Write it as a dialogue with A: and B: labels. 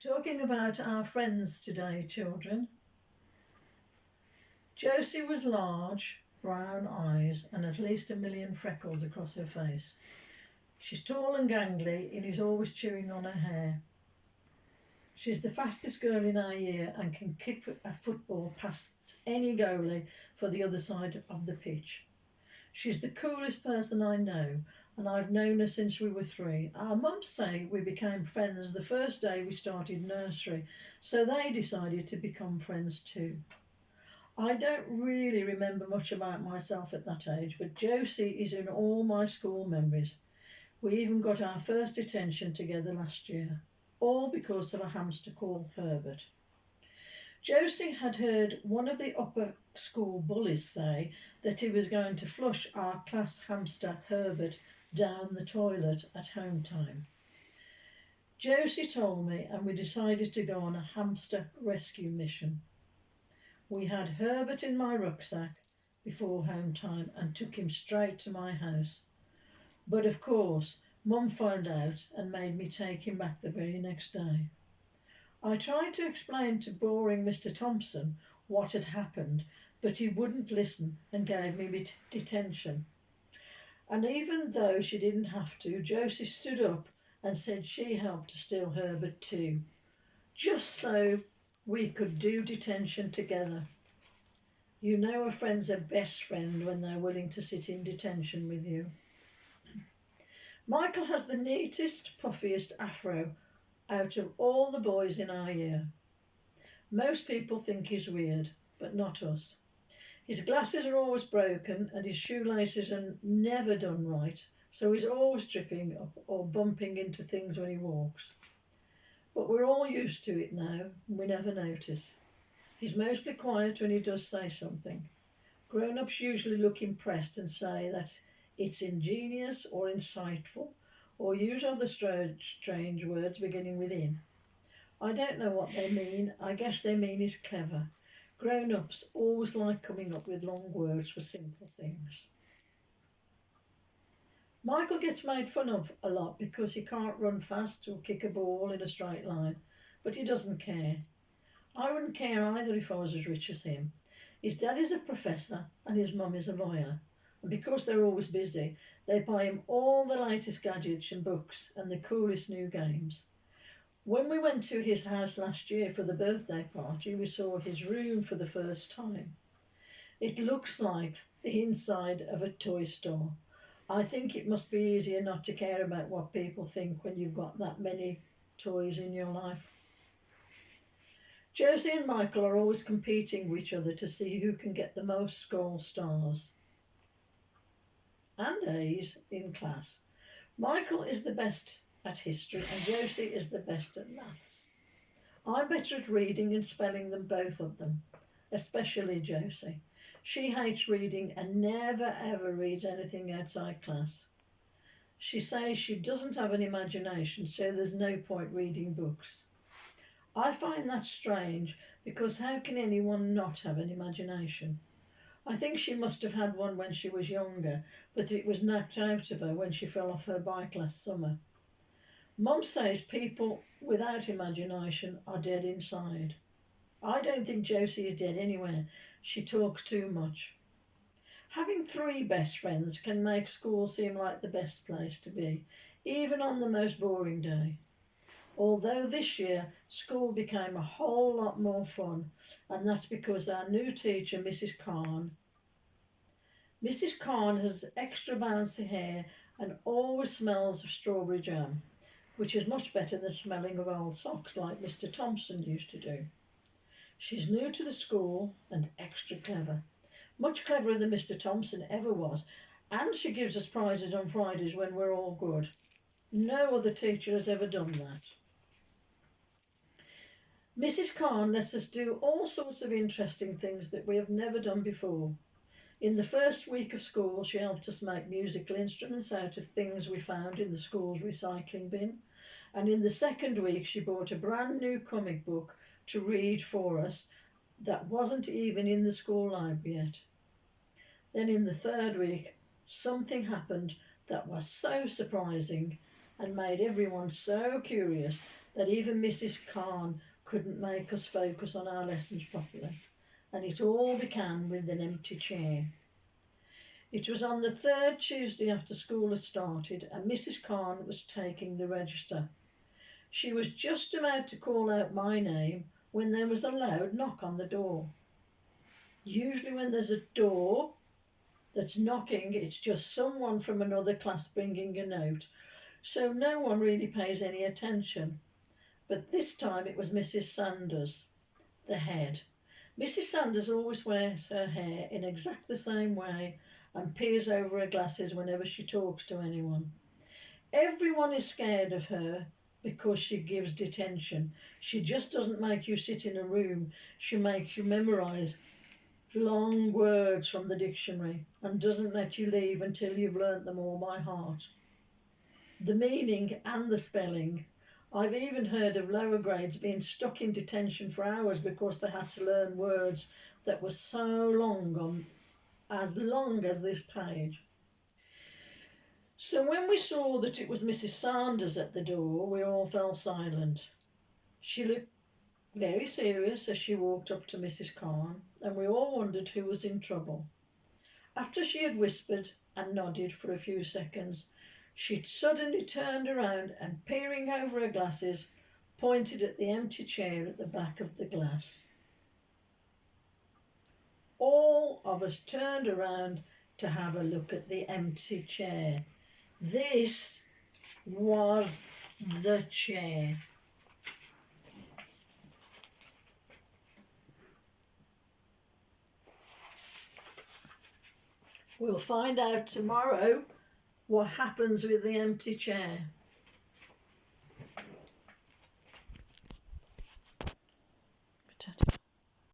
A: Talking about our friends today, children. Josie was large, brown eyes, and at least 1,000,000 freckles across her face. She's tall and gangly and is always chewing on her hair. She's the fastest girl in our year and can kick a football past any goalie for the other side of the pitch. She's the coolest person I know, and I've known her since we were 3. Our mums say we became friends the first day we started nursery, so they decided to become friends too. I don't really remember much about myself at that age, but Josie is in all my school memories. We even got our first detention together last year, all because of a hamster called Herbert. Josie had heard one of the upper school bullies say that he was going to flush our class hamster Herbert down the toilet at home time. Josie told me, and we decided to go on a hamster rescue mission. We had Herbert in my rucksack before home time and took him straight to my house. But of course, Mum found out and made me take him back the very next day. I tried to explain to boring Mr. Thompson what had happened, but he wouldn't listen and gave me detention. And even though she didn't have to, Josie stood up and said she helped to steal Herbert too, just so we could do detention together. You know a friend's a best friend when they're willing to sit in detention with you. Michael has the neatest, puffiest afro out of all the boys in our year. Most people think he's weird, but not us. His glasses are always broken and his shoelaces are never done right, so he's always tripping up or bumping into things when he walks. But we're all used to it now, and we never notice. He's mostly quiet when he does say something. Grown-ups usually look impressed and say that it's ingenious or insightful, or use other strange words beginning with in. I don't know what they mean. I guess they mean he's clever. Grown-ups always like coming up with long words for simple things. Michael gets made fun of a lot because he can't run fast or kick a ball in a straight line, but he doesn't care. I wouldn't care either if I was as rich as him. His dad is a professor and his mum is a lawyer, and because they're always busy, they buy him all the latest gadgets and books and the coolest new games. When we went to his house last year for the birthday party, we saw his room for the first time. It looks like the inside of a toy store. I think it must be easier not to care about what people think when you've got that many toys in your life. Josie and Michael are always competing with each other to see who can get the most gold stars and A's in class. Michael is the best at history and Josie is the best at maths. I'm better at reading and spelling than both of them, especially Josie. She hates reading and never ever reads anything outside class. She says she doesn't have an imagination, so there's no point reading books. I find that strange because how can anyone not have an imagination? I think she must have had one when she was younger, but it was knocked out of her when she fell off her bike last summer. Mum says people without imagination are dead inside. I don't think Josie is dead anywhere. She talks too much. Having 3 best friends can make school seem like the best place to be, even on the most boring day. Although this year school became a whole lot more fun, and that's because our new teacher, Mrs. Khan has extra bouncy hair and always smells of strawberry jam, which is much better than smelling of old socks like Mr. Thompson used to do. She's new to the school and extra clever, much cleverer than Mr. Thompson ever was, and she gives us prizes on Fridays when we're all good. No other teacher has ever done that. Mrs. Khan lets us do all sorts of interesting things that we have never done before. In the first week of school, she helped us make musical instruments out of things we found in the school's recycling bin. And in the second week, she bought a brand new comic book to read for us that wasn't even in the school library yet. Then in the third week, something happened that was so surprising and made everyone so curious that even Mrs. Khan couldn't make us focus on our lessons properly, and it all began with an empty chair. It was on the third Tuesday after school had started, and Mrs. Khan was taking the register. She was just about to call out my name when there was a loud knock on the door. Usually when there's a door that's knocking, it's just someone from another class bringing a note, so no one really pays any attention. But this time it was Mrs. Sanders, the head. Mrs. Sanders always wears her hair in exactly the same way and peers over her glasses whenever she talks to anyone. Everyone is scared of her because she gives detention. She just doesn't make you sit in a room. She makes you memorise long words from the dictionary and doesn't let you leave until you've learnt them all by heart. The meaning and the spelling. I've even heard of lower grades being stuck in detention for hours because they had to learn words that were so long as this page. So when we saw that it was Mrs. Sanders at the door, we all fell silent. She looked very serious as she walked up to Mrs. Khan, and we all wondered who was in trouble. After she had whispered and nodded for a few seconds, she'd suddenly turned around and, peering over her glasses, pointed at the empty chair at the back of the class. All of us turned around to have a look at the empty chair. This was the chair. We'll find out tomorrow what happens with the empty chair.